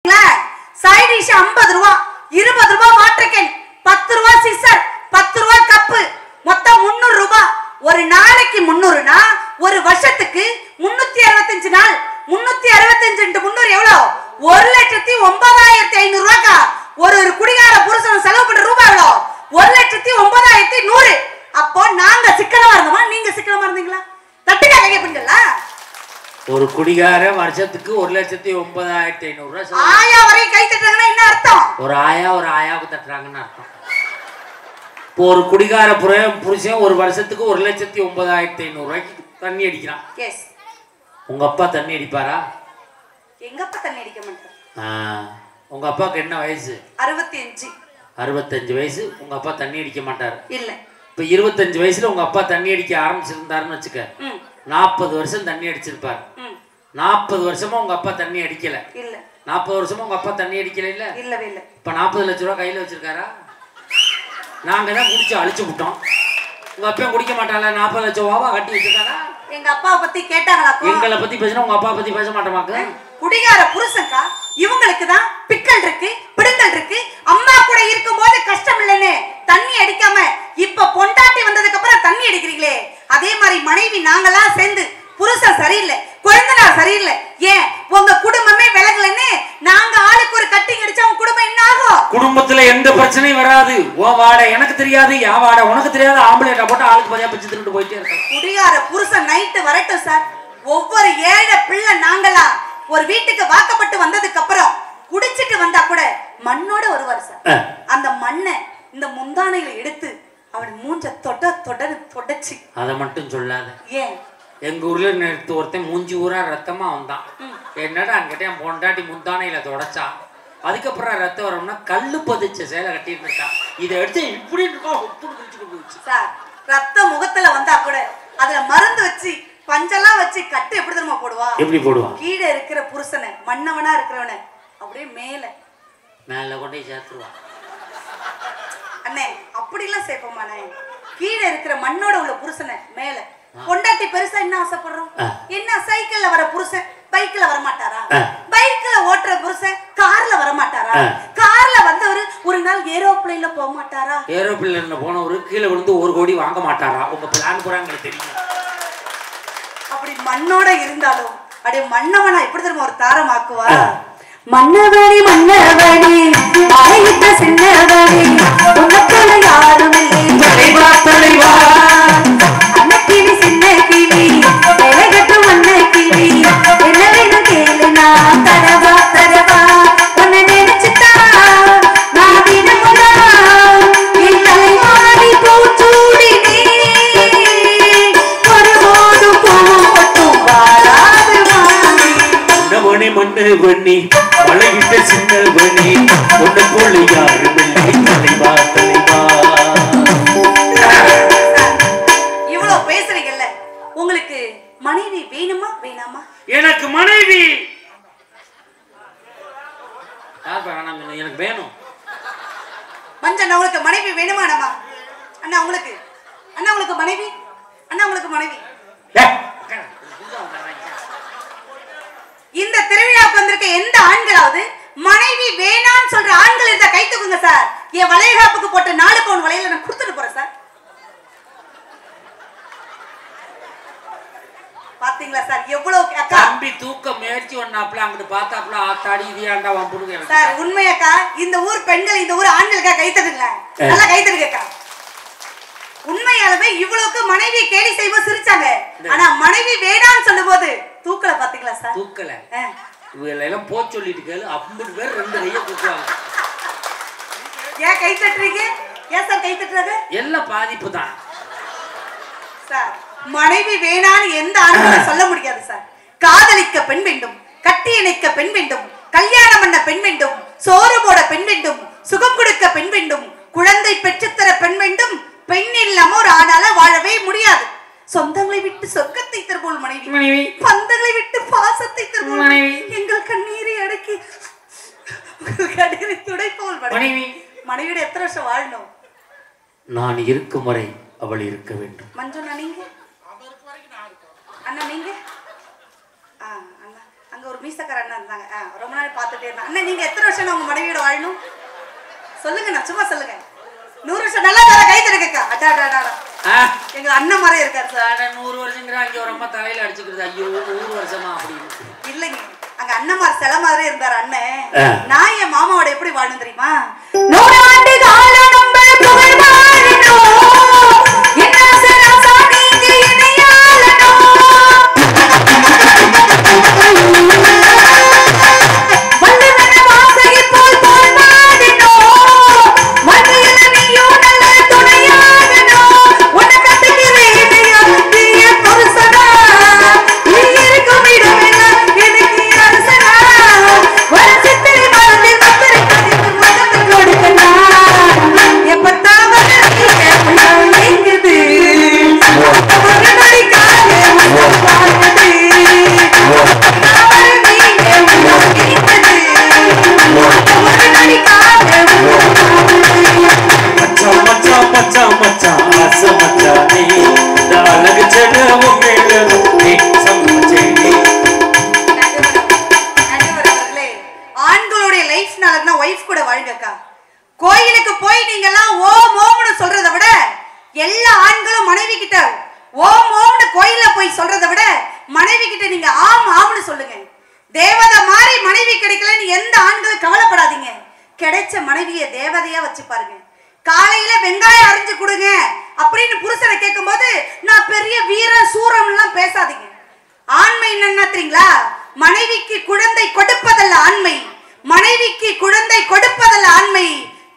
Clock, side dish 50 ரூபா, 20 ரூபா water can, 10 ரூபா சிசர், 10 ரூபா கப்பு, மொத்தம் 300 ரூபா. ஒரு நாளைக்கு 300னா ஒரு வருஷத்துக்கு 365 நாள், 365 × 300 எவ்வளவு? 1,09,500 ரூபாய்க்கா. ஒரு குடிகார புருஷன் செலவு பண்ற ரூபாய் எவ்வளவு? 1,09,100. அப்போ நாங்க சிக்கனமா இருந்தோமா, நீங்க சிக்கனமா இருந்தீங்களா? தட்டுக்கா கைய பிடிங்களா? ஒரு குடிகார வருஷத்துக்கு 1,09,500 ரூபாய். ஆயா வரை கை தட்டுறாங்கன்னா என்ன அர்த்தம்? ஒரு ஆயாவுக்கு தட்டுறாங்கன்னு அர்த்தம். இப்போ ஒரு குடிகார புருஷன் ஒரு வருஷத்துக்கு 1,09,500 ரூபாய்க்கு தண்ணி அடிக்கிறான். எஸ். உங்க அப்பா தண்ணி அடிப்பாரா? எங்க அப்பா தண்ணி அடிக்க மாட்டார். உங்க அப்பாவுக்கு என்ன வயசு? 65. 65 வயசு. உங்க அப்பா தண்ணி அடிக்க மாட்டாரு. இல்ல. இப்ப 25 வயசுல உங்க அப்பா தண்ணி அடிக்க ஆரம்பிச்சிருந்தாருன்னு வச்சுக்க, 40 வருஷம் தண்ணி அடிச்சிருப்பாரு. 40 வருஷமா உங்க அப்பா தண்ணி அடிக்கல. இல்ல. 40 வருஷமா உங்க அப்பா தண்ணி அடிக்கல. இல்ல இல்லவே இல்ல. இப்ப 40 லட்சம் ரூபாய் கையில வச்சிருக்காரா? நாங்க தான் குடிச்சு அழிச்சு விட்டோம். உங்க அப்பா குடிக்க மாட்டாங்களா? 40 லட்சம் ரூபாவா கட்டி வச்சிருக்காரா? எங்க அப்பாவை பத்தி கேட்டாங்களா? எங்களை பத்தி பேசினா உங்க அப்பா பத்தி பேச மாட்டோமாக்கு? குடிகார புருஷன்கா, இவங்களுக்கு தான் பிக்கல் இருக்கு, பிடுங்கல் இருக்கு. அம்மா கூட இருக்கும்போது கஷ்டம் இல்லைன்னு தண்ணி அடிக்காம இப்ப பொண்டாட்டி வந்ததுக்கு அப்புறம் தண்ணி அடிக்கிறீங்களே, அதே மாதிரி மனைவி நாங்கெல்லாம் சேர்ந்து புருஷன் சரியில்லை, குழந்தைனார் சரியில்லை, ஏன் உங்க குடும்பமே விலகலன்னு நாங்க ஆளுக்கு ஒரு கட்டிங் அடிச்சா உங்க குடும்பம் என்ன ஆகும்? குடும்பத்துல எந்த பிரச்சனையும் வராது. ஓ வாட எனக்கு தெரியாது, யா வாட உனக்கு தெரியாது, ஆம்பளை போட்டு ஆளுக்கு பதியா பிச்சு திட்டு போயிட்டே இருக்க. குடிகார புருஷன் நைட்டு வரட்டும் சார். ஒவ்வொரு ஏழை பிள்ளை நாங்களா ஒரு வீட்டுக்கு வாக்கப்பட்டு வந்ததுக்கு அப்புறம் குடிச்சிட்டு வந்தா கூட மண்ணோட வருவார் சார். அந்த மண்ணை இந்த முந்தானையில எடுத்து அவன் மூஞ்ச தொடச்சு. அதை மட்டும் சொல்லாத. ஏன்? எங்க ஊர்ல நேற்று ஒருத்தன் மூஞ்சி ஊரா ரத்தமா வந்தான். என்னடா அங்கிட்ட என் பொண்டாட்டி முந்தானையில தொடச்சா, அதுக்கப்புறம் ரத்தம் வரும்னா கல்லு பதிச்ச சேலை கட்டிட்டு இருக்கான். இதை எடுத்து இப்படி இருக்கா சார். ரத்தம் முகத்துல வந்தா கூட அதுல மருந்து வச்சு பஞ்செல்லாம் வச்சு கட்டு எப்படி தெரியுமா போடுவா? எப்படி போடுவா? கீழே இருக்கிற புருஷனை, மன்னவனா இருக்கிறவனை அப்படியே மேல கொண்டே சேர்த்துருவான். அண்ணே அப்படிலாம் சேர்ப்போமாண்ணே? கீழே இருக்கிற மண்ணோட உள்ள புருஷனை மேல. பொண்டாட்டி பெருசா என்ன ஆசைப்படுறோம்? என்ன சைக்கிள்ல வர புருஷன் பைக்ல வர மாட்டாரா? பைக்ல ஓட்டுற புருஷன் கார்ல வர மாட்டாரா? கார்ல வந்தவரு ஒரு நாள் ஏரோப்ளேன்ல போக மாட்டாரா? ஏரோப்ளேன்ல போனவரு கீழே விழுந்து 1 கோடி வாங்க மாட்டாரா? உங்க பிளான் பூரா எங்களுக்கு தெரியும். அப்படி மண்ணோட இருந்தாலும் அப்படியே மன்னவனா எப்படி தெரியுமா ஒரு தாரமாக்குவா? மன்னவனி மன்னவனி மாயிட்ட சின்னவனி உனக்குள்ள யாரும் இல்லை தலைவா தலைவா அன்னக்கிளி சின்ன கிளி விலகட்டு மன்ன கிளி என்ன வேணும் கேளுனா தரவா தரவா உன்னை நினைச்சுட்டா நான் தினமுடா என் தலைவாடி பூச்சூடி நீ ஒருபோது போட்டும் வாராது வாணி மன்னவனி மன்னவனி மலையிட்ட சின்னவனி உனக்குள்ள யாரும் இல்லை தலைவா தலைவா. இவ்வளவு பேசுறீங்கல்ல, உங்களுக்கு மனைவி வேணுமா வேணாமா? எனக்கு மனைவி எனக்கு வேணும். மஞ்சள் உங்களுக்கு மனைவி வேணுமா வேணாமா? அண்ணா உங்களுக்கு, அண்ணா உங்களுக்கு மனைவி, அண்ணா உங்களுக்கு மனைவி. இந்த திருவிழாவுக்கு வந்திருக்க எந்த ஆண்களாவது மனைவி வேணான்னு சொல்ற ஆண்கள் இருந்தா கை தூக்குங்க சார். என் வளைகாப்புக்கு போட்ட 4 பவுன் வளையல நான் கொடுத்துட்டு போறேன் சார். பாத்தீங்களா சார் எவ்வளவு தம்பி தூக்க முயற்சி பண்ணாப்ல அங்கிட்டு பார்த்தாப்ல ஆத்தாடி இதியாண்டா வம்புடுங்க சார். உண்மையாக்கா இந்த ஊர் பெண்கள் இந்த ஊர் ஆண்களுக்கா கை தட்டுங்க, நல்லா கை தட்டுங்கக்கா. உண்மையாலுமே இவ்வளவுக்கு மனைவி கேலி செய்வோம் சிரிச்சாங்க. ஆனா மனைவி வேணான்னு சொல்லும் போது தூக்கல பாத்தீங்களா சார்? தூக்கல இவங்க எல்லாம் போ சொல்லிட்டு கேளு 50 பேர் 2 கையை தூக்குவாங்க. ஏன் கை தட்டுறீங்க? ஏன் சார் கை தட்டுறாங்க? எல்லாம் பாதிப்பு தான் சார். மனைவி வேணான்னு எந்த ஆண்களும் சொல்ல முடியாது சார். காதலிக்க பெண் வேண்டும், கட்டி இணைக்க பெண் வேண்டும், கல்யாணம் பண்ண பெண் வேண்டும், சோறு போட பெண் வேண்டும், சுகம் கொடுக்க பெண் வேண்டும், குழந்தை பெற்றுத்தர பெண் வேண்டும். பெண் இல்லாம ஒரு ஆணால வாழவே முடியாது. சொந்தங்களை விட்டு சொர்க்கத்தை தருவோம் மனைவி, பந்தங்களை விட்டு பாசத்தை தருவோம் மனைவி, எங்கள் கண்ணீரை அடக்கி கண்ணீரை துடைப்போல் மனைவி. மனைவியோட எத்தனை வருஷம் வாழணும்? நான் இருக்கும் வரை அவள் இருக்க வேண்டும். மஞ்சள் நீங்க அண்ணா நீங்க அண்ணா அங்க ஒரு மீசக்கார அண்ணன் இருந்தாங்க. ரொம்ப நாள் பார்த்துட்டே இருந்தாங்க. அண்ணன் நீங்க எத்தனை வருஷம் உங்க மனைவியோட வாழணும் சொல்லுங்க, நான் சும்மா சொல்லுங்க. 100 வருஷம் நல்லா தர கை தருக்கா. அடாடாடா எங்க அண்ணன் மாதிரி இருக்காரு சார். 100 வருஷங்கிற அங்க ஒரு அம்மா தலையில அடிச்சுக்கிறது. ஐயோ 100 வருஷமா அப்படின்னு இல்லைங்க. அங்க அண்ணன் மாதிரி சில மாதிரி இருந்தாரு அண்ணன். நான் என் மாமாவோட எப்படி வாழணும் தெரியுமா? 100 ஆண்டு காலம் நம்ம புகழ் வாழணும். என்ன சராசா நீங்க இணையாளணும். வல்லவன வாசகி போல் போல் வாழணும். மத்தியில நீயும் நல்ல துணையாகணும். உன்னை கத்துக்கிறேன் நீ புருஷனா. நீ இருக்கும் இடமெல்லாம் எனக்கு அரசனா. ஒரு சித்திரை மரத்தில் பத்திரை கதித்து மகத்தை கொடுக்கலாம். எப்பத்தான் நீங்குது ஒரு நடிக்காக பார்க்குது. ஆண்களுடைய லைஃப்னால ஒய்ஃப் கூட வாழ்கக்கா. கோயிலுக்கு போய் நீங்க எல்லாம் ஓம் ஓம்னு சொல்றதை விட எல்லா ஆண்களும் மனைவி கிட்ட ஓம் ஓம்னு கோயில்ல போய் சொல்றதை விட மனைவி கிட்ட நீங்க ஆம் ஆம்னு சொல்லுங்க. தேவதை மாதிரி மனைவி கிடைக்கலன்னு எந்த ஆண்களும் கவலைப்படாதீங்க. கிடைச்ச மனைவியை தேவதையா வச்சு பாருங்க. காலையில வெங்காயம் அரிஞ்சு கொடுங்க அப்படின்னு புருஷனை கேட்கும் போது நான் பெரிய வீர சூரம் எல்லாம் பேசாதீங்க. ஆண்மை என்ன தெரியுங்களா? மனைவிக்கு குழந்தை கொடுப்பதல்ல ஆண்மை. மனைவிக்கு குழந்தை கொடுப்பதல்ல ஆண்மை.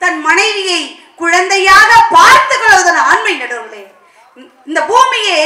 தன் மனைவியை குழந்தையாக பார்த்துக் கொள்வதன் ஆண்மை. நடுவுகளே, இந்த பூமியே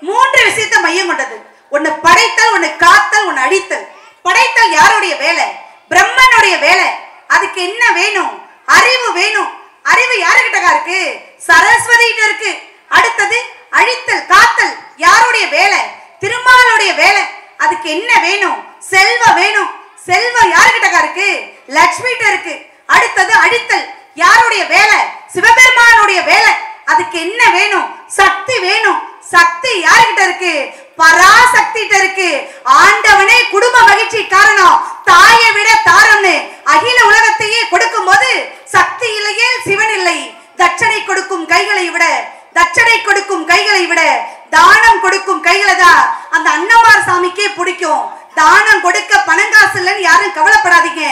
3 விஷயத்தை மையம் கொண்டது. ஒன்னு படைத்தல், ஒன்னு காத்தல், ஒன்னு அழித்தல். படைத்தல் யாருடைய வேலை? பிரம்மனுடைய வேலை. அதுக்கு என்ன வேணும்? அறிவு வேணும். அறிவு யாருகிட்ட இருக்கு? சரஸ்வதி கிட்ட இருக்கு. அடுத்தது அழித்தல் காத்தல் யாருடைய வேலை? திருமாலுடைய வேலை. அதுக்கு என்ன வேணும்? செல்வம் வேணும். செல்வம் யாருகிட்ட இருக்கு? லட்சுமி கிட்ட இருக்கு. அடுத்தது அழித்தல் யாருடைய வேலை? சிவபெருமானுடைய வேலை. அதுக்கு என்ன வேணும்? சக்தி வேணும். சக்தி யாருகிட்ட இருக்கு? பராசக்தி கிட்ட இருக்கு. ஆண்டவனே குடும்ப மகிழ்ச்சி காரணம் தாயை விட தாரம்னு அகில உலகத்தையே கொடுக்கும் போது சக்தி இல்லையே சிவன் இல்லை. தட்சணை கொடுக்கும் கைகளை விட தட்சணை கொடுக்கும் கைகளை விட தானம் கொடுக்கும் கைகளை தான் அந்த அன்னமார் சாமிக்கே பிடிக்கும். தானம் கொடுக்க பணங்காசு இல்லைன்னு யாரும் கவலைப்படாதீங்க.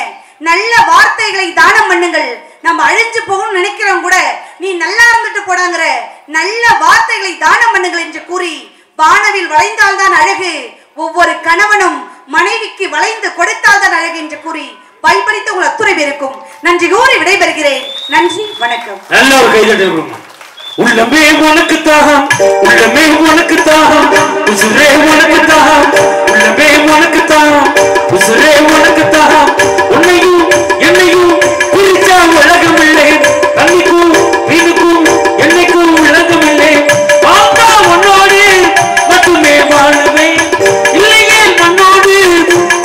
நல்ல வார்த்தைகளை தானம் பண்ணுங்கள். நம்ம அழிஞ்சு போகணும்னு நினைக்கிறோம் கூட நீ நல்லா இருந்துட்டு போடாங்கிற நல்ல வார்த்தைகளை தானம் பண்ணுங்கள் என்று கூறி வானவில் வளைந்தால்தான் அழகு. ஒவ்வொரு கணவனும் மனைவிக்கு வளைந்து கொடுத்தால்தான் அழகு என்று கூறி வாய்ப்பளித்து உங்கள் அத்துறை பேருக்கும் நன்றி கூறி விடைபெறுகிறேன். நன்றி, வணக்கம். நல்ல ஒரு கைதட்டல். உள்ளமே உனக்கு தாகம், உள்ளமே உனக்கு தாகம், உசுரே உனக்கு தாகம், உள்ளமே உனக்கு தாகம், உசுரே உனக்கு தாகம். உன்னையும் என்னையும் பிரிச்சா உலகம் இல்லை. தண்ணிக்கும் வீணுக்கும் என்னைக்கும் உலகம் இல்லை. வாங்கா உன்னோடு மட்டுமே வாழுவேன். இல்லையே மண்ணோடு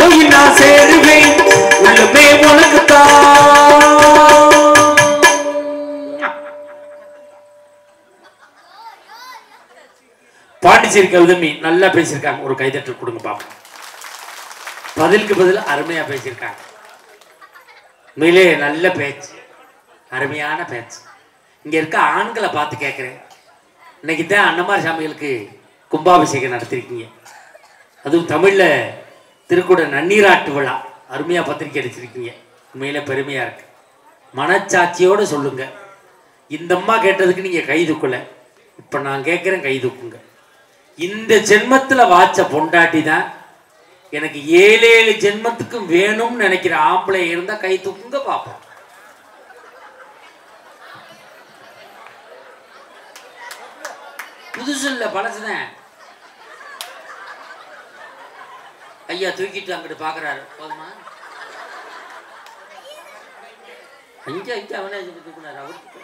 போய் நான் சேருவேன். உள்ளமே உனக்கு தாகம். பாண்டிச்சேரி கவிதமி நல்லா பேசியிருக்காங்க. ஒரு கைதட்டல் கொடுங்க பாப்போம். பதிலுக்கு பதில் அருமையா பேசியிருக்காங்க. உண்மையிலே நல்ல பேச்சு, அருமையான பேச்சு. இங்க இருக்க ஆண்களை பார்த்து கேட்கிறேன். இன்னைக்கு தான் அன்னமார் சாமிகளுக்கு கும்பாபிஷேகம் நடத்திருக்கீங்க. அதுவும் தமிழ்ல திருக்குட நன்னீராட்டு விழா அருமையா பத்திரிக்கை அடிச்சிருக்கீங்க. உண்மையில பெருமையா இருக்கு. மனச்சாட்சியோடு சொல்லுங்க. இந்த அம்மா கேட்டதுக்கு நீங்க கை தூக்கல. இப்ப நான் கேட்கிறேன், கை தூக்குங்க. இந்த ஜென்மத்துல வாச்ச பொண்டாட்டி தான் எனக்கு 7 ஜென்மத்துக்கும் வேணும்னு நினைக்கிற ஆம்பளை இருந்தா கை தூக்குங்க பாப்போம். புதுசு இல்ல, பழசுதான். ஐயா தூக்கிட்டு அங்கிட்டு பாக்குறாரு. போதுமா? அஞ்சு அவனே தூக்குனாரு. அவருக்கு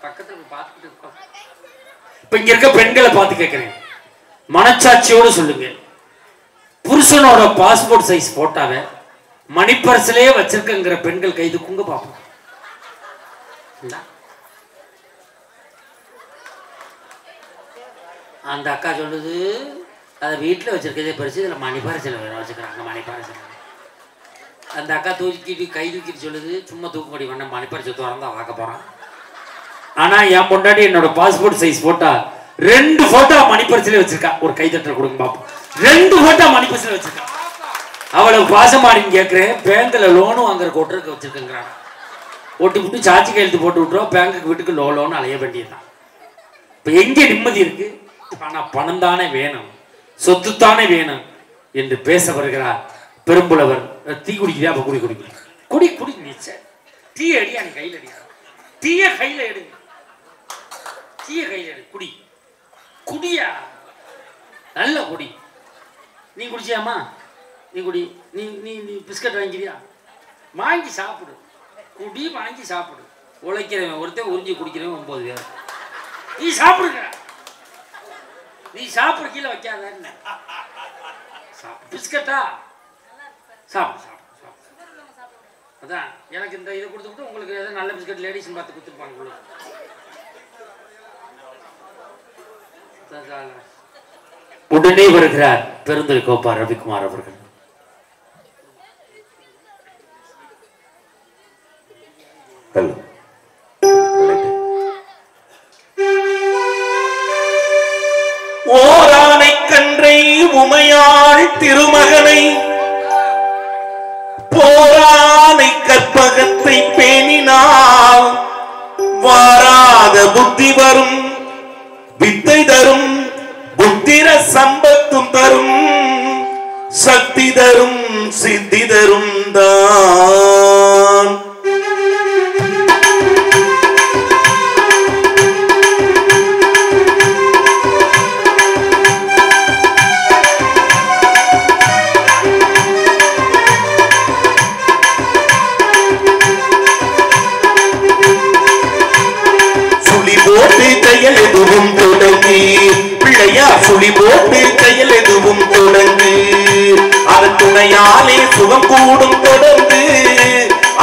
பக்கத்துல பார்த்துட்டு இருக்கோம். இப்ப இங்க இருக்க பெண்களை பார்த்து கேட்கிறேன், மனச்சாட்சியோடு சொல்லுங்க. புருஷனோட பாஸ்போர்ட் சைஸ் போட்டாவை மணிப்பர்சிலே வச்சிருக்கங்கிற பெண்கள் கை தூக்குங்க பாப்போம். அந்த அக்கா சொல்லுது, அதை வீட்டில் வச்சிருக்கதே பறிச்சு இதில் மணிப்பாரசில் வேறு வச்சுக்கிறாங்க. மணிப்பாரசில் அந்த அக்கா தூக்கிட்டு கை தூக்கிட்டு சொல்லுது, சும்மா தூக்கும்படி பண்ண மணிப்பரிசு திறந்தா பார்க்க போகிறான். ஆனால் என் பொண்டாட்டி என்னோட பாஸ்போர்ட் சைஸ் போட்டா 2 போட்டோ மணிப்பரிசிலே வச்சிருக்கா. ஒரு கைதட்டல் கொடுங்க பார்ப்போம். 2 போட்டோ மணிப்பரிசில் வச்சிருக்கா. அவளுக்கு பாசமாடின்னு கேட்குறேன். பேங்கில் லோனு வாங்குற கொட்டுறதுக்கு வச்சிருக்கேங்கிறான். ஒட்டி விட்டு சாட்சி கையெழுத்து போட்டு விட்டுருவோம். பேங்குக்கு வீட்டுக்கு லோன் அலைய வேண்டியதுதான். இப்போ எங்கே நிம்மதி இருக்கு? ஆனால் பணம் தானே வேணும், சொத்து தானே வேணும் என்று பேச வருகிறார் பெரும்புலவர். டீ குடிக்கிறா? அப்போ குடி குடி குடி நீச்ச டீ அடியா, நீ கையில் அடியா, டீயை கையில் எடுங்க, டீயை கையில் எடு, குடி குடியா, நல்ல குடி. நீ குடிச்சியாமா? நீ குடி. நீ நீ நீ பிஸ்கட் வாங்கிக்கிறியா? வாங்கி சாப்பிடு. குடி, வாங்கி சாப்பிடு. உழைக்கிறவன் ஒருத்தன், உறிஞ்சி குடிக்கிறவன் 9 பேர். நீ சாப்பிடுங்க, நீ சாப்பிடு, கீழே வைக்காத. பிஸ்கட்டா? சாப்பிடு சாப்பிடு சாப்பிடு. அதான் எனக்கு இந்த இதை கொடுத்துக்கிட்டு உங்களுக்கு ஏதாவது நல்ல பிஸ்கட் லேடிஸ்ன்னு பார்த்து கொடுத்துருப்பாங்க. உடனே வருகிறார் பெருந்துறை கோப்பா ரவிக்குமார் அவர்கள். ஓரானை கன்றை உமையாள் திருமகனை போரானை கற்பகத்தை பேணினால் வாராத புத்தி வரும், வித்தை தரும், புத்திர சம்பத்தும் தரும், சக்தி தரும், சித்தி தரும் தான். கையில் எதுவும் தொடங்கு பிள்ளையா, சுழி போட்டு கையில் எதுவும் தொடங்கு, அதன் துணையாலே சுகம் கூடும் தொடர்ந்து,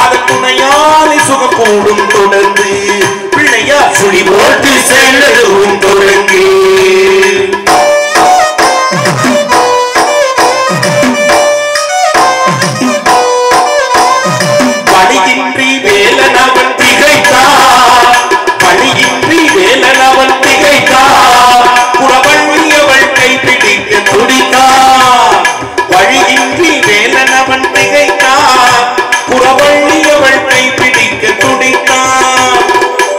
அதன் துணையாலே சுகம் கூடும் தொடர்ந்து, பிள்ளையா சுழி போட்டு செயல் எதுவும் தொடங்கு. பணியின்றி வேலனவன் திகைத்தான், பணியின்றி வேலனவன் திகைத்தான், புறவள்ளியவள் கைப்பிடிக்க துடித்தான். வழியின்றி வேலனவன் திகைத்தான், புறவள்ளியவள் கைப்பிடிக்க துடித்தான்.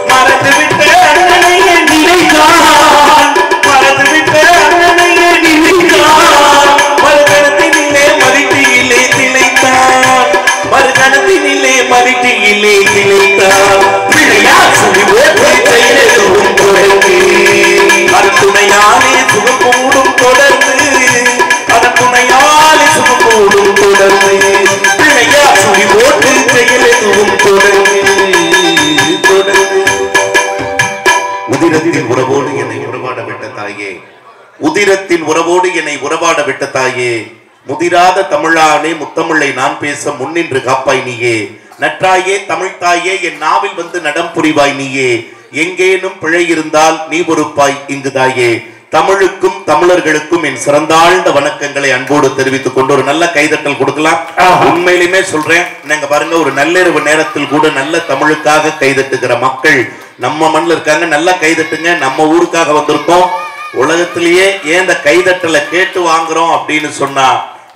மறந்துவிட்ட அண்ணனையே நினைத்தான், மறந்துவிட்ட அண்ணனையே நினைத்தான். மறுகணத்தினிலே மதிட்டியிலே திளைத்தான், மறுகணத்தினிலே மதிட்டியிலே திளைத்தான். பிள்ளையார் சுழி போட்டு செயலும் தொடர்ந்து, அதன் துணையாலே சுகம் கூடும் தொடர்ந்து, அதன் துணையாலே சுகம் கூடும் தொடர்ந்து, பிள்ளையார் சுழி போட்டு செயலும் தொடர்ந்து தொடர்ந்து. உதிரத்தின் உறவோடு என்னை உறவாட விட்ட தாயே, உதிரத்தின் உறவோடு என்னை உறவாட விட்ட தாயே, முதிராத தமிழானே முத்தமிழை நான் பேச முன்னின்று காப்பாய் நீயே. நற்றாயே தமிழ் தாயே, என் நாவில் வந்து நடம் புரிவாய் நீயே. எங்கேனும் பிழை இருந்தால் நீ பொறுப்பாய் இங்கு தாயே. தமிழுக்கும் தமிழர்களுக்கும் என் சிறந்தாழ்ந்த வணக்கங்களை அன்போடு தெரிவித்துக் கொண்டு ஒரு நல்ல கைதட்டல் கொடுக்கலாம். உண்மையிலுமே சொல்றேன், நீங்க பாருங்க, ஒரு நள்ளிரவு நேரத்தில் கூட நல்ல தமிழுக்காக கைதட்டுகிற மக்கள் நம்ம மண்ணில் இருக்காங்க. நல்லா கைதட்டுங்க, நம்ம ஊருக்காக வந்திருக்கோம். உலகத்திலேயே ஏன் இந்த கைதட்டலை கேட்டு வாங்குறோம் அப்படின்னு சொன்னா,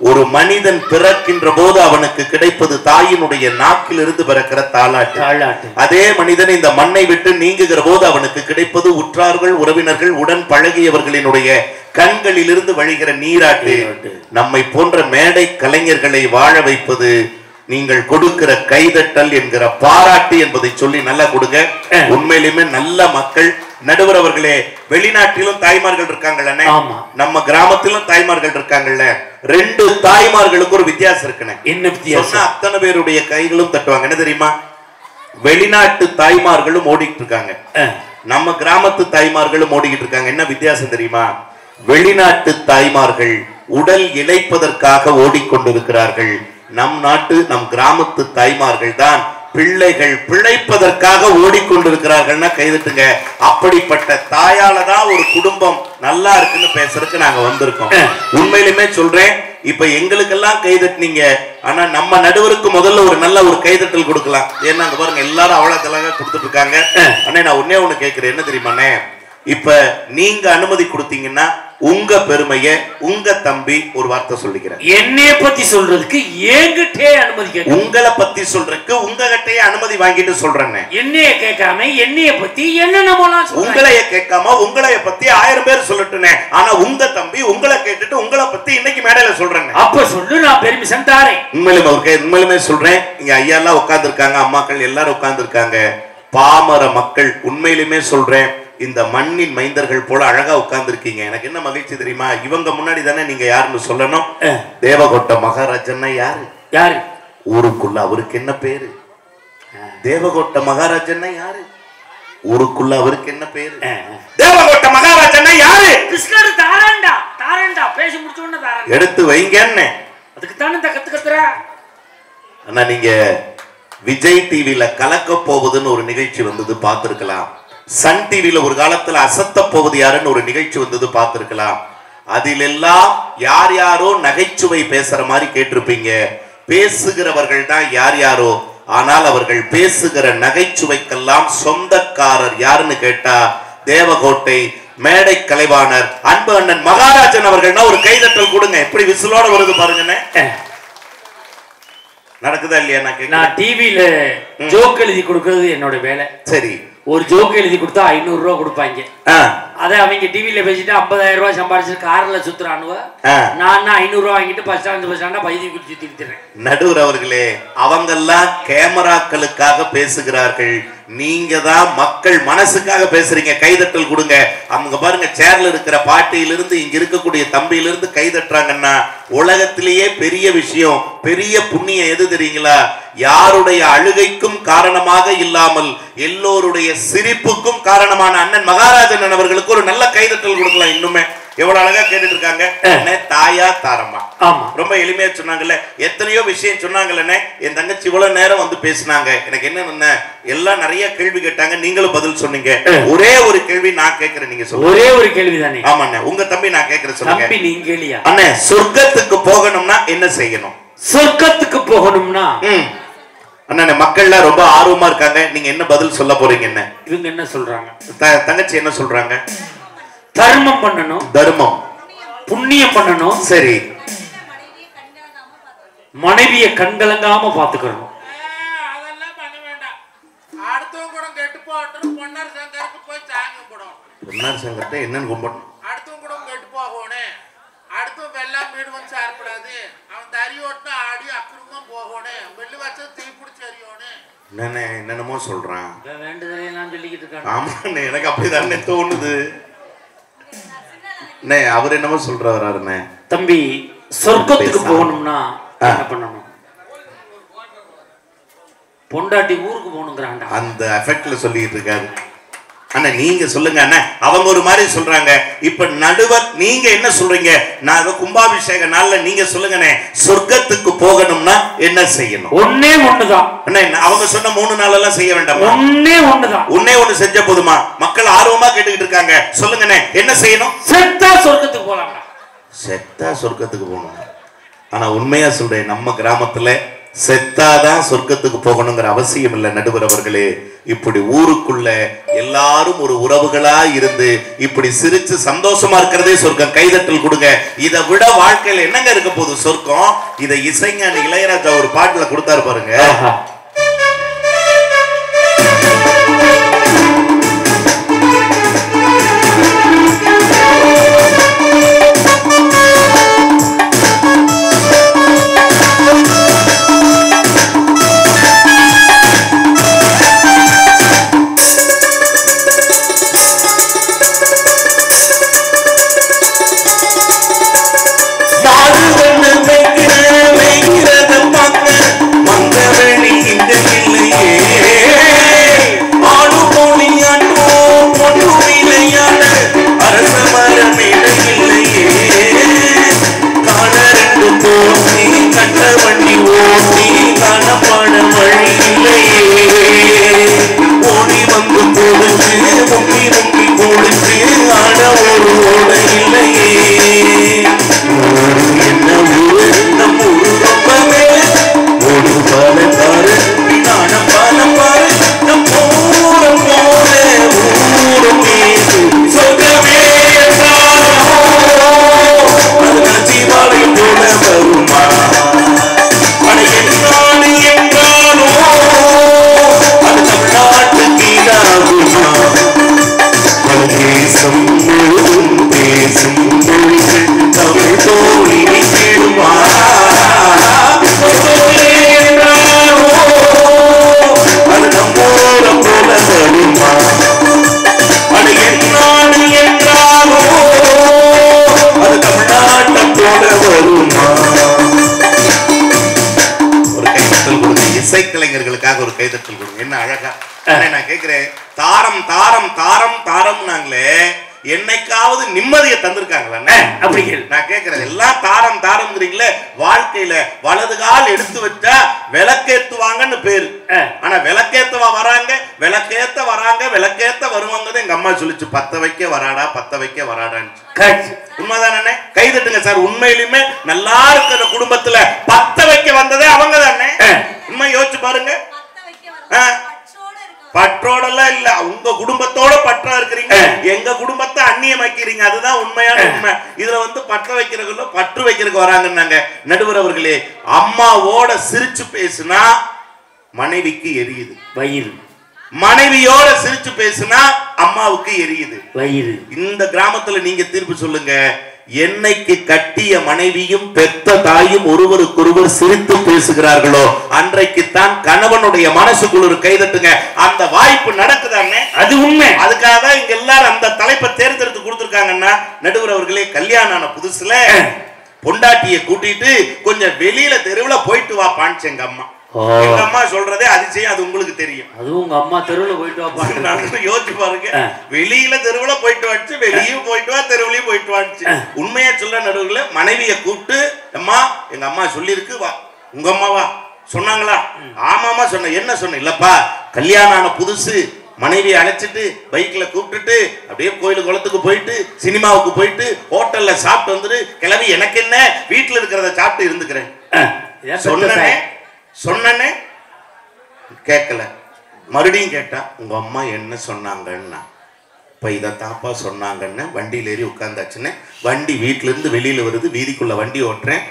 ஒரு மனிதன் பிறக்கின்ற போது அவனுக்கு கிடைப்பது தாயினுடைய நாக்கில் இருந்து பிறக்கிற தாலாட்டு. அதே மனிதன் இந்த மண்ணை விட்டு நீங்குகிற போது அவனுக்கு கிடைப்பது உற்றார்கள், உறவினர்கள், உடன் பழகியவர்களினுடைய கண்களில் இருந்து வழிகிற நீராட்டு. நம்மை போன்ற மேடை கலைஞர்களை வாழ வைப்பது நீங்கள் கொடுக்கிற கைதட்டல் என்கிற பாராட்டு என்பதை சொல்லி நல்லா கொடுங்க. உண்மையிலுமே நல்ல மக்கள். நடுவர் அவர்களே, வெளிநாட்டிலும் தாய்மார்கள் இருக்காங்கல்ல, நம்ம கிராமத்திலும் தாய்மார்கள் இருக்காங்கல்ல. 2 தாய்மார்களுக்கு ஒரு வித்தியாசம் இருக்குன்னு. என்ன வித்தியாசம்? அத்தனை பேருடைய கைகளும் தட்டுவாங்க. என்ன தெரியுமா? வெளிநாட்டு தாய்மார்களும் ஓடிட்டு இருக்காங்க, நம்ம கிராமத்து தாய்மார்களும் ஓடிக்கிட்டு இருக்காங்க. என்ன வித்தியாசம் தெரியுமா? வெளிநாட்டு தாய்மார்கள் உடல் இளைப்பதற்காக ஓடிக்கொண்டிருக்கிறார்கள். நம் நாட்டு நம் கிராமத்து தாய்மார்கள் தான் பிள்ளைகள் பிழைப்பதற்காக ஓடிக்கொண்டிருக்கிறார்கள்னா கைதட்டுங்க. அப்படிப்பட்ட தாயால தான் ஒரு குடும்பம் நல்லா இருக்குன்னு பேசுறதுக்கு நாங்க வந்திருக்கோம். உண்மையிலுமே சொல்றேன், இப்ப எங்களுக்கெல்லாம் கைதட்டினீங்க, ஆனா நம்ம நடுவருக்கு முதல்ல ஒரு நல்ல ஒரு கைதட்டல் கொடுக்கலாம். ஏன்னா அங்க பாருங்க எல்லாரும் அவ்வளவு தெளிவாக கொடுத்துட்டு இருக்காங்க. அண்ணே நான் ஒன்னே ஒண்ணு கேட்கிறேன், என்ன தெரியுமாண்ணே, இப்ப நீங்க அனுமதி கொடுத்தீங்கன்னா உங்க பெருமைய உங்க தம்பி ஒரு வார்த்தை சொல்லிக்கிறேன். என்னைய பத்தி சொல்றதுக்கு என்கிட்டே அனுமதி கேட்க, உங்களை பத்தி சொல்றதுக்கு உங்ககிட்டயே அனுமதி வாங்கிட்டு சொல்றேன். என்னைய கேட்காம என்னைய பத்தி என்னென்னமோலாம் உங்களைய கேட்காம உங்களைய பத்தி 1000 பேர் சொல்லட்டுனே, ஆனா உங்க தம்பி உங்களை கேட்டுட்டு உங்களை பத்தி இன்னைக்கு மேடையில சொல்றேன். அப்ப சொல்லு, நான் பெர்மிஷன் தாரேன். உண்மையிலுமே சொல்றேன், இங்க ஐயா எல்லாம் உட்கார்ந்து இருக்காங்க, அம்மாக்கள் எல்லாரும் உட்கார்ந்து இருக்காங்க. பாமர மக்கள் உண்மையிலுமே சொல்றேன், இந்த மண்ணின் மைந்தர்கள் போல அழகா உட்கார்ந்து இருக்கீங்க. எனக்கு என்ன மகிழ்ச்சி தெரியுமா, இவங்க முன்னாடி தானே நீங்க யாருன்னு சொல்லணும். தேவகோட்டை மகாராஜன்னா யாரு? யாரு ஊருக்குள்ள அவருக்கு என்ன பேரு? தேவகோட்டை மகாராஜன்னா யாரு? ஊருக்குள்ள அவருக்கு என்ன பேரு? தேவகோட்டை மகாராஜன்னா யாரு? கிருஷ்ணர் தாராண்டா. தாராண்டா பேசி முடிச்ச உடனே தாராண்டா எடுத்து வைங்கன்னு. அதுக்கு தானே இந்த கத்துற. ஆனா நீங்க விஜய் டிவில கலக்க போவதுன்னு ஒரு நிகழ்ச்சி வந்தது பார்த்திருக்கலாம். சன் டிவில ஒரு காலத்துல அசத்த போவது யாருன்னு ஒரு நிகழ்ச்சி வந்தது பார்த்திருக்கலாம். அதிலெல்லாம் யார் யாரோ நகைச்சுவை பேசுற மாதிரி கேட்டிருப்பீங்க. பேசுகிறவர்கள் தான் யார் யாரோ, ஆனால் அவர்கள் பேசுகிற நகைச்சுவைக்கெல்லாம் சொந்தக்காரர் யாருன்னு கேட்டா தேவகோட்டை மேடை கலைவாணர் அன்பு அண்ணன் மகாராஜன் அவர்கள்னா ஒரு கைதட்டல் கொடுங்க. எப்படி விசிலோட வருது பாருங்கண்ணே. நடக்குதா இல்லையா? நான் டிவில ஜோக் எழுதி கொடுக்கறது என்னோட வேலை. சரி, ஒரு ஜோக் எழுதி கொடுத்தா 500 ரூபா கொடுப்பாங்க. அதை அவங்க டிவில பேசிட்டு 50,000 ரூபாய் சம்பாதிச்சு கார்ல சுத்துறானுவ. நான் 500 ரூபாய் வாங்கிட்டு பஸ் ஸ்டாண்டா பைதி குடிச்சு சுத்திக்கிறேன். நடுவர் அவர்களே, அவங்கெல்லாம் கேமராக்களுக்காக பேசுகிறார்கள், நீங்க தான் மக்கள் மனசுக்காக பேசுறீங்க. கைதட்டல் கொடுங்க. அவங்க பாருங்க, சேர்ல இருக்கிற பாட்டியிலிருந்து இங்க இருக்கக்கூடிய தம்பியிலிருந்து கைதட்டுறாங்கன்னா உலகத்திலேயே பெரிய விஷயம், பெரிய புண்ணியம் எது தெரியுங்களா? யாருடைய அழுகைக்கும் காரணமாக இல்லாமல் எல்லோருடைய சிரிப்புக்கும் காரணமான அண்ணன் மகாராஜன் அவர்களுக்கு ஒரு நல்ல கைதட்டல் கொடுக்கலாம். இன்னுமே எவ்வளவு அழகா கேட்டுட்டு இருக்காங்க. தாயா தாரம்மா, ரொம்ப எளிமையா சொன்னாங்கல்ல, எத்தனையோ விஷயம் சொன்னாங்கல்ல. என் தங்கச்சி இவ்வளவு நேரம் வந்து பேசினாங்க. எனக்கு என்ன எல்லாம் நிறைய கேள்வி கேட்டாங்க, நீங்களும் பதில் சொன்னீங்க. ஒரே ஒரு கேள்வி நான் கேட்கிறேன், நீங்க சொல்லுங்க. ஒரே ஒரு கேள்வி தானே? ஆமாண்ணே, உங்க தம்பி நான் கேட்கிறேன், சொல்லுங்க. தம்பி நீங்க கேளியா? அண்ணே, சொர்க்கத்துக்கு போகணும்னா என்ன செய்யணும்? சொர்க்கத்துக்கு போகணும்னா அண்ணா மக்கள்லாம் ரொம்ப ஆர்வமா இருக்காங்க, நீங்க என்ன பதில் சொல்ல போறீங்க? என்ன இவங்க என்ன சொல்றாங்க? தங்கச்சி என்ன சொல்றாங்க? தர்மம் பண்ணணும், தர்மம் புண்ணியம் பண்ணணும். சரி, மனைவிய கண்கலங்காம பாத்துக்கணும். அதெல்லாம் பண்ண வேண்டாம். அடுத்தவங்க கூட கெட்டு போகட்டும். பொன்னார் சங்கருக்கு போய் சாமி கும்பிடும். பொன்னார் சங்கத்தை என்னன்னு கும்பிடணும்? அடுத்தவங்க கூட கெட்டு போகணும். அடுத்தவங்க வெள்ளம் வீடு வந்து சாப்பிடாது. அவன் தறி ஓட்டினா ஆடி அக்கிரமா போகணும். வெள்ளி வச்சது தீ பிடிச்சி எறியணும். என்னென்னமோ சொல்றான். வேண்டுதலையெல்லாம் சொல்லிக்கிட்டு இருக்காங்க. ஆமாண்ணே, எனக்கு அப்படிதானே தோணுது. அவர் என்னமோ சொல்றாருண்ணே. தம்பி, சொர்க்கத்துக்கு போகணும்னா என்ன பண்ணணும்? பொண்டாட்டி ஊருக்கு போகணுங்கிறான்டா. அந்த எஃபெக்ட்ல சொல்லிட்டு இருக்காரு. அண்ணா நீங்க சொல்லுங்க அண்ணா. அவங்க ஒரு மாதிரி சொல்றாங்க. இப்ப நடுவர் நீங்க என்ன சொல்றீங்க? நான் கும்பாபிஷேக நாள்ல நீங்க சொல்லுங்கண்ணே, சொர்க்கத்துக்கு போகணும்னா என்ன செய்யணும்? ஒன்னே ஒண்ணுதான் அண்ணா. அவங்க சொன்ன 3 நாள் எல்லாம் செய்ய வேண்டாம். ஒன்னே ஒண்ணுதான். ஒன்னே ஒண்ணு செஞ்ச போதுமா? மக்கள் ஆர்வமா கேட்டுக்கிட்டு இருக்காங்க, சொல்லுங்கண்ணே என்ன செய்யணும்? செத்தா சொர்க்கத்துக்கு போலாம்டா. செத்தா சொர்க்கத்துக்கு போகணும். ஆனா உண்மையா சொல்றேன், நம்ம கிராமத்துல செத்தாதான் சொர்க்கத்துக்கு போகணுங்கிற அவசியம் இல்லை நடுவர் அவர்களே. இப்படி ஊருக்குள்ள எல்லாரும் ஒரு உறவுகளா இருந்து இப்படி சிரிச்சு சந்தோஷமா இருக்கிறதே சொர்க்கம். கைதட்டல் கொடுங்க. இதை விட வாழ்க்கையில என்னங்க இருக்க போகுது சொர்க்கம்? இதை இசைஞானி இளையராஜா ஒரு பாட்டுல கொடுத்தாரு பாருங்க. மந்தவெளி கலைஞர்களுக்காக ஒரு கைதட்டல் கொடுங்க. என்ன அழகா நான் கேட்கிறேன். தாரம் தாரம் தாரம் தாரம் நாங்களே என்னைக்காவது நிம்மதியை தந்திருக்காங்களா? அப்படி நான் கேட்கிறேன். எல்லாம் தாரம் தாரம்ங்கிறீங்களே, வாழ்க்கையில வலது கால் எடுத்து வச்சா விளக்கேத்துவாங்கன்னு பேரு. ஆனா விளக்கேத்தவா வராங்க, விளக்கேத்த வராங்க, விளக்கேத்த வருவாங்கன்னு எங்க அம்மா சொல்லிச்சு. பத்த வைக்க வராடா, பத்த வைக்க வராடான்னு. உண்மைதானே? கைதட்டுங்க சார். உண்மையிலுமே நல்லா இருக்கிற குடும்பத்துல பத்த வைக்க வந்ததே அவங்க தானே. உண்மை யோசிச்சு பாருங்க. பற்றோடெல்லாம் இல்ல, உங்க குடும்பத்தோட பற்றா இருக்கிறீங்க, எங்க குடும்பத்தை அந்நியமாக்கிறீங்க. அதுதான் உண்மையான உண்மை. இதுல வந்து பற்ற வைக்கிறதுல பற்று வைக்கிறதுக்கு வராங்கன்னாங்க. நடுவர் அவர்களே, அம்மாவோட சிரிச்சு பேசுனா மனைவிக்கு எரியுது வயிறு, மனைவியோட சிரிச்சு பேசுனா அம்மாவுக்கு எரியுது வயிறு. இந்த கிராமத்துல நீங்க தீர்ப்பு சொல்லுங்க. என்னைக்கு கட்டிய மனைவியும் பெத்த தாயும் ஒருவருக்கொருவர் சிரித்து பேசுகிறார்களோ அன்றைக்குத்தான் கணவனுடைய மனசுக்குள்ள ஒரு கைதட்டுங்க. அந்த வாய்ப்பு நடக்குதானே? அது உண்மை. அதுக்காக தான் இங்க எல்லாரும் அந்த தலைப்பை தேர்ந்தெடுத்து கொடுத்திருக்காங்கன்னா, நடுவர் அவர்களே, கல்யாணம் ஆன புதுசுல பொண்டாட்டியை கூட்டிட்டு கொஞ்சம் வெளியில தெருவுல போயிட்டு வா பான்ச்சு எங்க அம்மா. எங்க அம்மா சொல்றதே அதிசயம், அது உங்களுக்கு தெரியும். அதுவும் உங்க அம்மா தெருவுல போயிட்டு வா. யோசிச்சு பாருங்க. வெளியில தெருவுல போயிட்டு வாச்சு, வெளியும் போயிட்டு வா, தெருவுலயும் போயிட்டு வாச்சு. உண்மையா சொல்ல நடுவுல மனைவியை கூப்பிட்டு, அம்மா எங்க அம்மா சொல்லிருக்கு வா. உங்க அம்மாவா சொன்னாங்களா? ஆமாமா சொன்ன. என்ன சொன்ன? இல்லப்பா கல்யாணம் ஆன புதுசு மனைவியை அழைச்சிட்டு பைக்ல கூப்பிட்டுட்டு அப்படியே கோயில் குளத்துக்கு போயிட்டு சினிமாவுக்கு போயிட்டு ஹோட்டல்ல சாப்பிட்டு வந்துட்டு கிளம்பி எனக்கு என்ன வீட்டுல இருக்கிறத சாப்பிட்டு இருந்துக்கிறேன் சொன்னே. கேட்கல. மறுபடியும் கேட்டா உங்க அம்மா என்ன சொன்னாங்கன்னா, இப்ப இதை தாப்பா சொன்னாங்கன்னு வண்டியில ஏறி உட்கார்ந்தாச்சுன்னு வண்டி வீட்டுல இருந்து வெளியில வருது, வீதிக்குள்ள வண்டி ஓட்டுறேன்.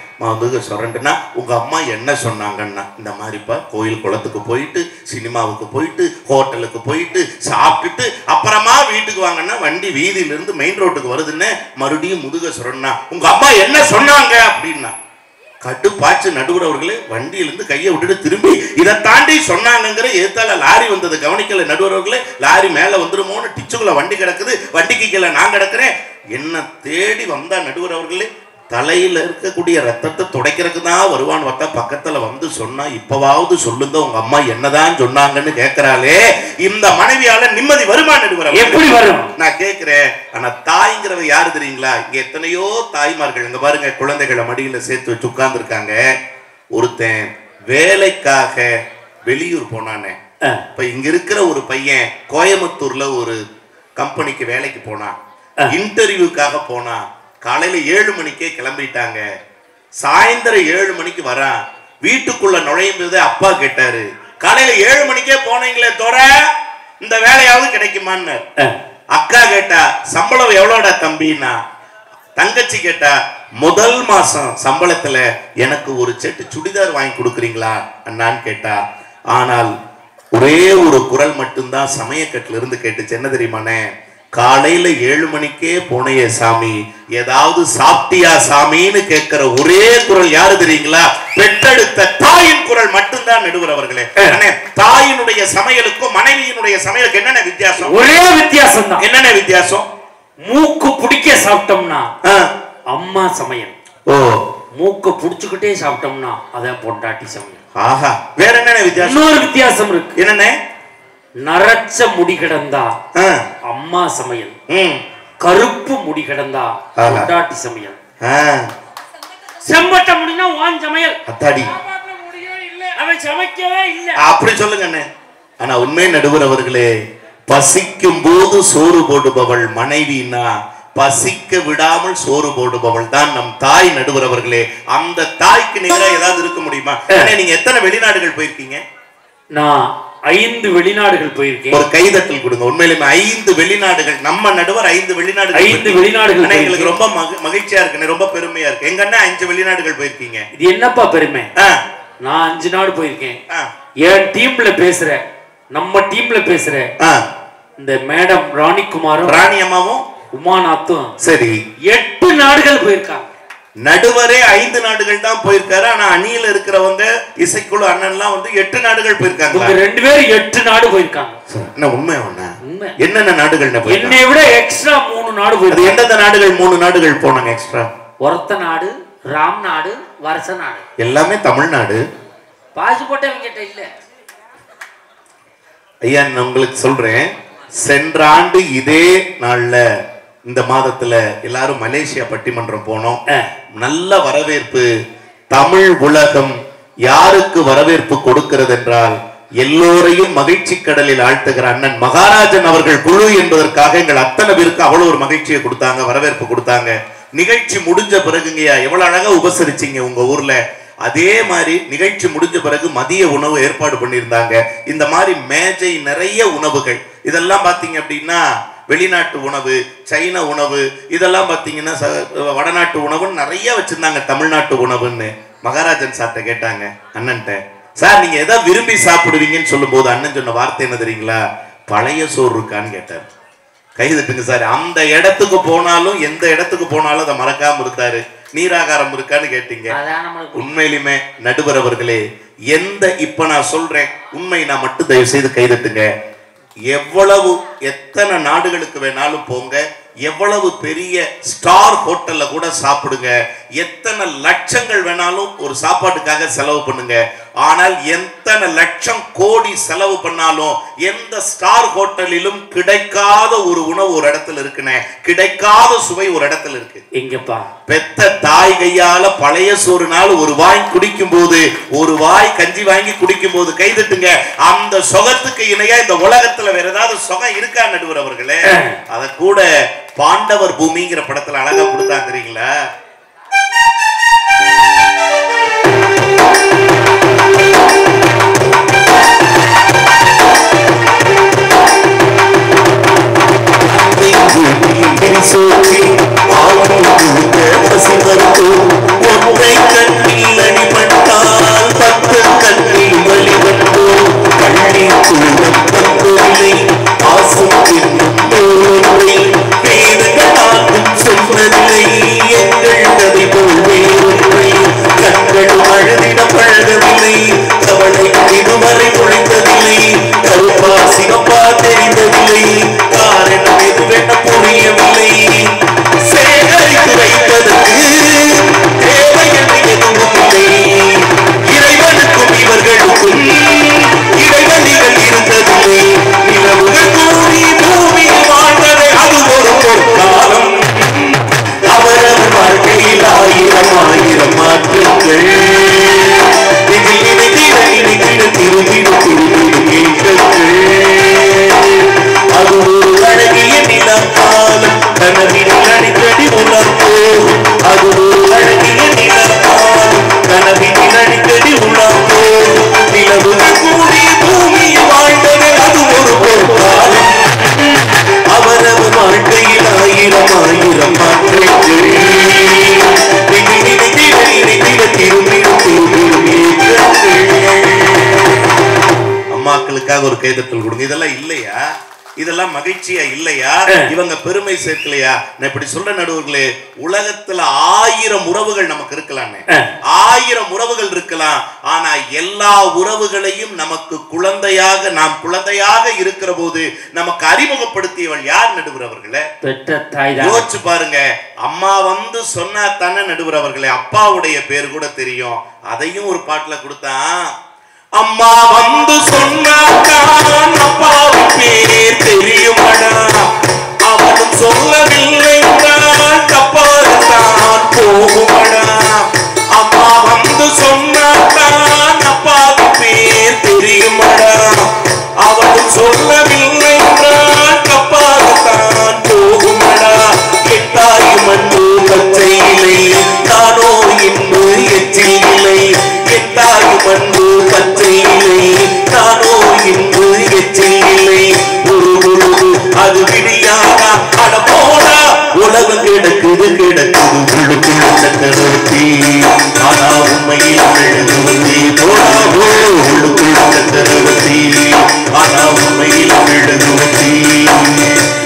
வந்து சொல்றேன்னா உங்க அம்மா என்ன சொன்னாங்கன்னா, இந்த மாதிரிப்பா கோயில் குளத்துக்கு போயிட்டு சினிமாவுக்கு போயிட்டு ஹோட்டலுக்கு போயிட்டு சாப்பிட்டுட்டு அப்புறமா வீட்டுக்கு வாங்கன்னா வண்டி வீதியில இருந்து மெயின் ரோட்டுக்கு வருதுன்னு மறுபடியும் முதுக சொல்றேன்னா உங்க அம்மா என்ன சொன்னாங்க அப்படின்னா கட்டுப்பாச்சு. நடுவர் அவர்களே, வண்டியிலிருந்து கையை விட்டுட்டு திரும்பி இதை தாண்டி சொன்னாங்கிற எதிர்த்தால லாரி வந்தது கவனிக்கல. நடுவர் அவர்களே, லாரி மேல வந்துருமோன்னு டிச்சுக்குள்ள வண்டி கிடக்குது, வண்டிக்கு கீழே நான் கிடக்குறேன். என்ன தேடி வந்தா நடுவர் அவர்களே, தலையில இருக்கக்கூடிய ரத்தத்தை துடைக்கிறதுக்கு தான் வருவான்னு பார்த்தா பக்கத்துல வந்து சொன்னா, இப்பவாவது சொல்லுங்க உங்க அம்மா என்னதான் சொன்னாங்கன்னு கேட்கிறாளே, இந்த மனைவியால நிம்மதி வருமா நடுவர்? எப்படி வரும் நான் கேட்கிறேன். ஆனா தாய்ங்கிறவ யாரு தெரியுங்களா? இங்க எத்தனையோ தாய்மார்கள் இங்க பாருங்க, குழந்தைகளை மடியில சேர்த்து வச்சு உட்கார்ந்து இருக்காங்க. ஒருத்தன் வேலைக்காக வெளியூர் போனானே. இப்ப இங்க இருக்கிற ஒரு பையன் கோயம்புத்தூர்ல ஒரு கம்பெனிக்கு வேலைக்கு போனான். இன்டர்வியூக்காக போனா. காலையில 7 மணிக்கே கிளம்பிட்டாங்க. சாயந்தரம் 7 மணிக்கு வரான். வீட்டுக்குள்ள நுழையும் போது அப்பா கேட்டாரு, காலையில 7 மணிக்கே போனீங்களே தோற, இந்த வேலையாவது கிடைக்குமான்னு. அக்கா கேட்டா, சம்பளம் எவ்வளோடா தம்பின்னா. தங்கச்சி கேட்டா, முதல் மாசம் சம்பளத்துல எனக்கு ஒரு செட்டு சுடிதார் வாங்கி கொடுக்குறீங்களா அண்ணான்னு கேட்டா. ஆனால் ஒரே ஒரு குரல் மட்டும்தான் சமயக்கட்டுல இருந்து கேட்டுச்சு. என்ன தெரியுமானே? காலையில 7 மணிக்கே போனையே சாமி, ஏதாவது சாப்பிட்டியா சாமின்னு கேட்கிற ஒரே குரல் யாரு தெரியுங்களா? பெற்றெடுத்த தாயின் குரல் மட்டும்தான் நடுவர் அவர்களே. தாயினுடைய சமையலுக்கும் மனைவியினுடைய சமையலுக்கு என்னென்ன வித்தியாசம்? ஒரே வித்தியாசம் தான். என்னென்ன வித்தியாசம்? மூக்கு பிடிக்க சாப்பிட்டோம்னா அம்மா சமையல், மூக்க புடிச்சுக்கிட்டே சாப்பிட்டோம்னா அதான் பொண்டாட்டி சமையல். ஆஹா, வேற என்னென்ன வித்தியாசம்? இன்னொரு வித்தியாசம் இருக்கு. என்னென்ன? நரச்ச முடி கிடந்தா அம்மா சமையல், கருப்பு முடி கிடந்தா பொண்டாட்டி சமையல், செம்பட்ட முடினா வான் சமையல். அத்தாடி, அவன் சமைக்கவே இல்லை அப்படி சொல்லுங்க. ஆனா உண்மை நடுவர் அவர்களே, பசிக்கும் போது சோறு போடுபவள் மனைவினா பசிக்க விடாமல் சோறு போடுபவள் தான் நம் தாய். நடுவர் அவர்களே, அந்த தாய்க்கு நிகரா ஏதாவது இருக்க முடியுமா? நீங்க எத்தனை வெளிநாடுகள் போயிருக்கீங்க? நான் 5 வெளிநாடுகள் போயிருக்கேன். ஒரு கைதட்டல் கொடுங்க. உண்மையிலுமே 5 வெளிநாடுகள். நம்ம நடுவர் 5 வெளிநாடுகள். 5 வெளிநாடுகள் எங்களுக்கு ரொம்ப மகிழ்ச்சியா இருக்கு, ரொம்ப பெருமையா இருக்கு. எங்க அண்ணா 5 வெளிநாடுகள் போயிருக்கீங்க. இது என்னப்பா பெருமை? நான் 5 நாடு போயிருக்கேன். என் டீம்ல பேசுற, நம்ம டீம்ல பேசுற இந்த மேடம் ராணிகுமாரும் ராணி அம்மாவும் உமாநாத்தும் சரி 8 நாடுகள் போயிருக்காங்க. நடுவரே 5 நாடுகள் தான் போயிருக்காரு. ஆனா அணியில இருக்கிறவங்க இசைக்குழு அண்ணன்லாம் வந்து 8 நாடுகள் போயிருக்காங்க. 2 பேரும் 8 நாடு போயிருக்காங்க. என்ன உண்மை? உண்மை. என்னென்ன நாடுகள்? என்னை விட எக்ஸ்ட்ரா 3 நாடு போயிருக்கு. எந்தெந்த நாடுகள்? 3 நாடுகள் போனாங்க எக்ஸ்ட்ரா. ஒரத்த நாடு, ராம் நாடு, வருஷ நாடு. எல்லாமே தமிழ்நாடு. பாஸ்போர்ட் அவங்கிட்ட இல்ல. ஐயா நான் உங்களுக்கு சொல்றேன், சென்ற ஆண்டு இதே நாள்ல இந்த மாதத்துல எல்லாரும் மலேசியா பட்டிமன்றம் போனோம். நல்ல வரவேற்பு. தமிழ் உலகம் யாருக்கு வரவேற்பு கொடுக்கிறது என்றால் எல்லோரையும் மகிழ்ச்சி கடலில் ஆழ்த்துகிற அண்ணன் மகாராஜன் அவர்கள் குழு என்பதற்காக எங்கள் அத்தனை பேருக்கு அவ்வளவு ஒரு மகிழ்ச்சியை கொடுத்தாங்க, வரவேற்பு கொடுத்தாங்க. நிகழ்ச்சி முடிஞ்ச பிறகுங்கய்யா எவ்வளவு அழகா உபசரிச்சீங்க உங்க ஊர்ல. அதே மாதிரி நிகழ்ச்சி முடிஞ்ச பிறகு மதிய உணவு ஏற்பாடு பண்ணியிருந்தாங்க. இந்த மாதிரி மேஜை நிறைய உணவுகள், இதெல்லாம் பாத்தீங்க அப்படின்னா வெளிநாட்டு உணவு, சைனா உணவு, இதெல்லாம் பாத்தீங்கன்னா வடநாட்டு உணவுன்னு நிறைய வச்சிருந்தாங்க. தமிழ்நாட்டு உணவுன்னு மகாராஜன் சார்ட்ட கேட்டாங்க அண்ணன்ட்ட, சார் நீங்க எதை விரும்பி சாப்பிடுவீங்கன்னு சொல்லும் போது அண்ணன் சொன்ன வார்த்தை என்ன தெரியுங்களா? பழைய சோறு இருக்கான்னு கேட்டார். கைதட்டுங்க சார். அந்த இடத்துக்கு போனாலும் எந்த இடத்துக்கு போனாலும் அதை மறக்காம இருந்தாரு. நீராகாரம் இருக்கான்னு கேட்டீங்க. உண்மையிலுமே நடுவர் அவர்களே, இப்ப நான் சொல்றேன் உண்மை, நான் மட்டும் தயவு செய்து கைதட்டுங்க. எவ்வளவு எத்தனை நாடுகளுக்கு வேணாலும் போங்க, எவ்வளவு பெரிய ஸ்டார் ஹோட்டல்ல கூட சாப்பிடுங்க, எத்தனை லட்சங்கள் வேணாலும் ஒரு சாப்பாட்டுக்காக செலவு பண்ணுங்க. ஆனால் எத்தனை லட்சம் கோடி செலவு பண்ணாலும் எந்த ஸ்டார் ஹோட்டலிலும் கிடைக்காத ஒரு உணவு ஒரு இடத்துல இருக்குனே, கிடைக்காத சுவை ஒரு இடத்துல இருக்கு. எங்கப்பா? பெத்த தாய் கையால பழைய சோறுனால ஒரு வாய் குடிக்கும் போது, ஒரு வாய் கஞ்சி வாங்கி குடிக்கும் போது கைதட்டுங்க. அந்த சொகத்துக்கு இணையா இந்த உலகத்துல வேற ஏதாவது சொகம் இருக்கா நடுவர் அவர்களே? அத கூட பாண்டவர் பூமிங்கிற படத்துல அழகா கொடுத்தா தெரியுங்களா? ஒன்றை கண்ணில் அடிபட்டால் 10 கண்ணில் வழிபட்டோ, கண்ணீர் துள்ளம் தந்ததில்லை ஆசும் ஒன்றை வேதங்களாகும் சொன்னதில்லை எங்கள் கதை போல் வேறொன்றை கண்கள் அழுதிட பழகவில்லை, கவலை இதுவரை பொழிந்ததில்லை, கருப்பா சிவப்பா தெரிந்ததில்லை, காரணம் எதுவென புரியவில்லை, சேகரித்து வைப்பதற்கு தேவையான எதுவும் இல்லை, இறைவனுக்கும் இவர்களுக்கும் இடைவெளிகள் இருந்ததில்லை, நிலவுகள் கூறி பூமியில் வாழ்ந்ததை அது ஒரு பொற்காலம், அவரவர் வாழ்க்கையில் 1000 மாற்றங்கள் அது ஒரு அழகிய நிலக்காலம் கனவில் அடிக்கடி உணர்ந்தோ, அது ஒரு அழகிய நிலக்காலம் கனவில் அடிக்கடி உணர்ந்தோ, நிலவுகள் கூடி பூமியில் வாழ்ந்தது அது ஒரு பொற்காலம், அவரவர் வாழ்க்கையில் 1000 மாற்றங்கள் அம்மாக்களுக்காக ஒரு கைதட்டல் கொடுங்க. இதெல்லாம் இல்லையா? இதெல்லாம் மகிழ்ச்சியா இல்லையா? இவங்க பெருமை சேர்க்கலையா? நான் இப்படி சொல்ற நடுவர்களே, உலகத்துல 1000 உறவுகள் நமக்கு இருக்கலாம், 1000 உறவுகள் இருக்கலாம். ஆனா எல்லா உறவுகளையும் நமக்கு குழந்தையாக, நாம் குழந்தையாக இருக்கிற போது நமக்கு அறிமுகப்படுத்தியவள் யார் நடுவர் அவர்களே? பெற்ற தாய். யோசிச்சு பாருங்க. அம்மா வந்து சொன்னா தானே நடுவர் அவர்களே அப்பாவுடைய பேர் கூட தெரியும். அதையும் ஒரு பாட்டுல கொடுத்தான். அம்மா வந்து சொன்னாதான் அப்பாவின் பேர் தெரியுமடா, அவனும் சொல்லவில்லை தப்பாதான் போகுமடா, அம்மா வந்து சொன்னாதான் அப்பாவின் பேர் தெரியுமடா, அவனும் சொல்லவில்லை தப்பாதான் போகுமடா, எட்டாய் மண்ணு பச்சை இலை தானோ இன்று எச்சில் இலை, எட்டாய் மண்ணு பச்சை இலை தானோ இன்று எச்சில் இலை, ஒரு பொழுது அது விடியாதா அட போடா, உலகம் கிடக்குது கிடக்குது உள்ளுக்குள்ள சக்கரவர்த்தி, ஆனா உண்மையில் மெழுகுவர்த்தி, போடா போ உள்ளுக்குள்ள சக்கரவர்த்தி, ஆனா உண்மையில் மெழுகுவர்த்தி,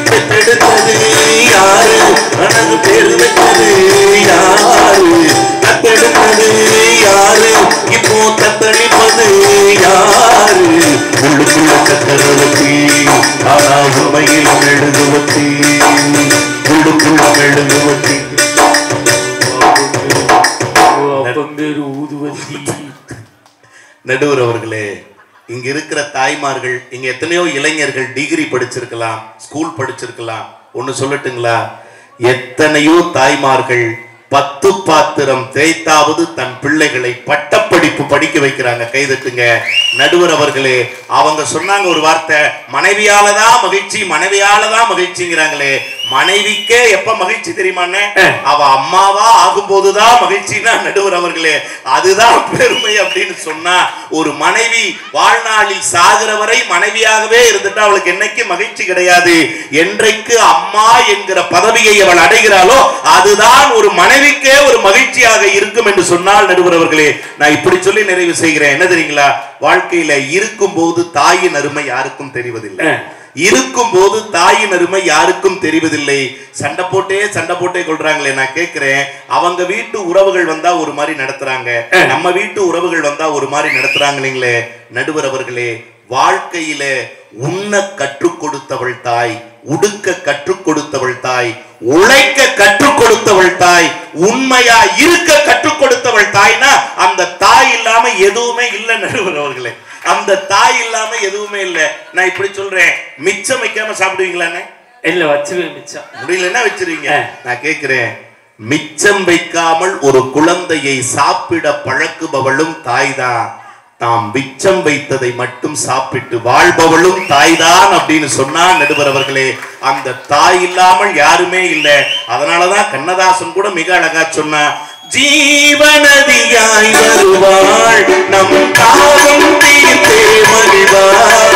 பெற்றெடுத்தது யாரு, அழகு பேரு வச்சது யாரு, தத்தெடுத்தது யாரு, இப்போ தத்தளிப்பது யாரு, உள்ளுக்குள்ள சக்கரவர்த்தி, ஆனா உண்மையில் மெழுகுவர்த்தி, உள்ளுக்குள்ள மெழுகுவர்த்தி, ஊதுவத்தி. நடுவர் அவர்களே, இங்க இருக்கிற தாய்மார்கள், இங்க எத்தனையோ இளைஞர்கள் டிகிரி படிச்சிருக்கலாம், ஸ்கூல் படிச்சிருக்கலாம். ஒண்ணு சொல்லட்டுங்களா, எத்தனையோ தாய்மார்கள் 10 பாத்திரம் தேய்த்தாவது தன் பிள்ளைகளை பட்டப்படிப்பு படிக்க வைக்கிறாங்க. கைதட்டுங்க. நடுவர் அவர்களே, அவங்க சொன்னாங்க ஒரு வார்த்தை, மனைவியாலதான் மகிழ்ச்சி, மனைவியாலதான் மகிழ்ச்சிங்கிறாங்களே. மனைவிக்கே எப்ப மகிழ்ச்சி தெரியுமாண்ணே? அவ அம்மாவா ஆகும்போதுதான் மகிழ்ச்சினா நடுவர் அவர்களே, அதுதான் பெருமை அப்படின்னு சொன்னா, ஒரு மனைவி வாழ்நாளில் சாகிற வரை மனைவியாகவே இருந்துட்டா அவளுக்கு என்னைக்கு மகிழ்ச்சி கிடையாது. என்றைக்கு அம்மா என்கிற பதவியை அவள் அடைகிறாளோ அதுதான் ஒரு மனைவிக்கே ஒரு மகிழ்ச்சியாக இருக்கும் என்று சொன்னால் நடுவர் அவர்களே, நான் இப்படி சொல்லி நிறைவு செய்கிறேன். என்ன தெரியுங்களா, வாழ்க்கையில இருக்கும் போது தாயின் அருமை யாருக்கும் தெரிவதில்லை. இருக்கும் போது தாயின் அருமை யாருக்கும் தெரிவதில்லை. சண்டை போட்டே கொள்றாங்களே. நான் கேட்கிறேன், அவங்க வீட்டு உறவுகள் வந்தா ஒரு மாதிரி நடத்துறாங்க, நம்ம வீட்டு உறவுகள் வந்தா ஒரு மாதிரி நடத்துறாங்களே. நடுவர் அவர்களே, வாழ்க்கையில உண்ண கற்றுக் கொடுத்தவள் தாய், உடுக்க கற்றுக் கொடுத்தவள் தாய், உழைக்க கற்றுக் கொடுத்தவள் தாய், உண்மையா இருக்க கற்றுக் கொடுத்தவள் தாய்னா அந்த தாய் இல்லாம எதுவுமே இல்லை நடுவர் அவர்களே. அந்த தாய் இல்லாம எதுவுமே இல்லை. நான் இப்படி சொல்றேன், மிச்சம் வைக்காம சாப்பிடுவீங்களாண்ணே? இல்ல, வச்சிருவேன். மிச்சம் முடியலன்னா வச்சிருவீங்க. நான் கேட்கிறேன், மிச்சம் வைக்காமல் ஒரு குழந்தையை சாப்பிட பழக்குபவளும் தாய்தான். தாம் மிச்சம் வைத்ததை மட்டும் சாப்பிட்டு வாழ்பவளும் தாய்தான் அப்படின்னு சொன்னா நடுவர் அவர்களே, அந்த தாய் இல்லாமல் யாருமே இல்லை. அதனாலதான் கண்ணதாசன் கூட மிக அழகா சொன்னா, ஜீவநதியாய் வருவாள் நம் தாகம் தீர்த்தே மகிழ்வாள்,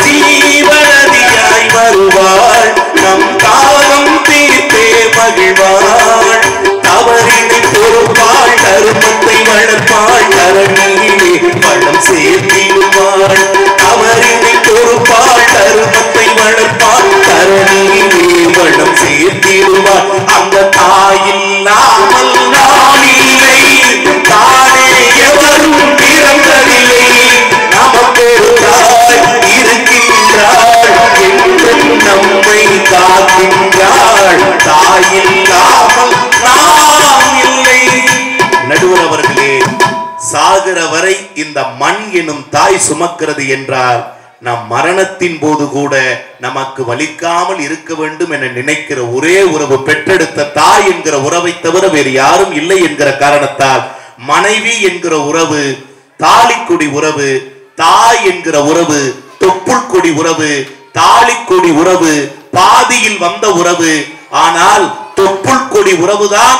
ஜீவநதியாய் வருவாள் நம் தாகம் தீர்த்தே மகிழ்வாள், தவறினை பொறுப்பாள் கருமத்தை வளர்ப்பாள் தரணியிலே வளம் சேர்த்திடுவாள், தவறினை பொறுப்பாள் கருமத்தை வளர்ப்பாள் தரணியிலே வளம் சேர்த்திடுவாள். அந்த தாயில்லாமல் நான் இல்லை, தானே எவரும் பிறந்ததில்லை, நமக்கு தாய் இருக்கின்றாள் என்றும் நம்மை காக்கின்றாள், தாயில்லாமல் நாம் இல்லை. நடுவர் அவர்களே, சாகிற வரை இந்த மண் எனும் தாய் சுமக்கிறது என்றால், நம் மரணத்தின் போது கூட நமக்கு வலிக்காமல் இருக்க வேண்டும் என நினைக்கிற ஒரே உறவு பெற்றெடுத்த தாய் என்கிற உறவை தவிர வேறு யாரும் இல்லை என்கிற காரணத்தால் மனைவி என்கிற உறவு, தாலிக்கொடி உறவு, தாய் என்கிற உறவு, தொப்புள் கொடி உறவு, தாலிக்கொடி உறவு, பாதியில் வந்த உறவு. ஆனால் தொப்புள் கொடி உறவுதான்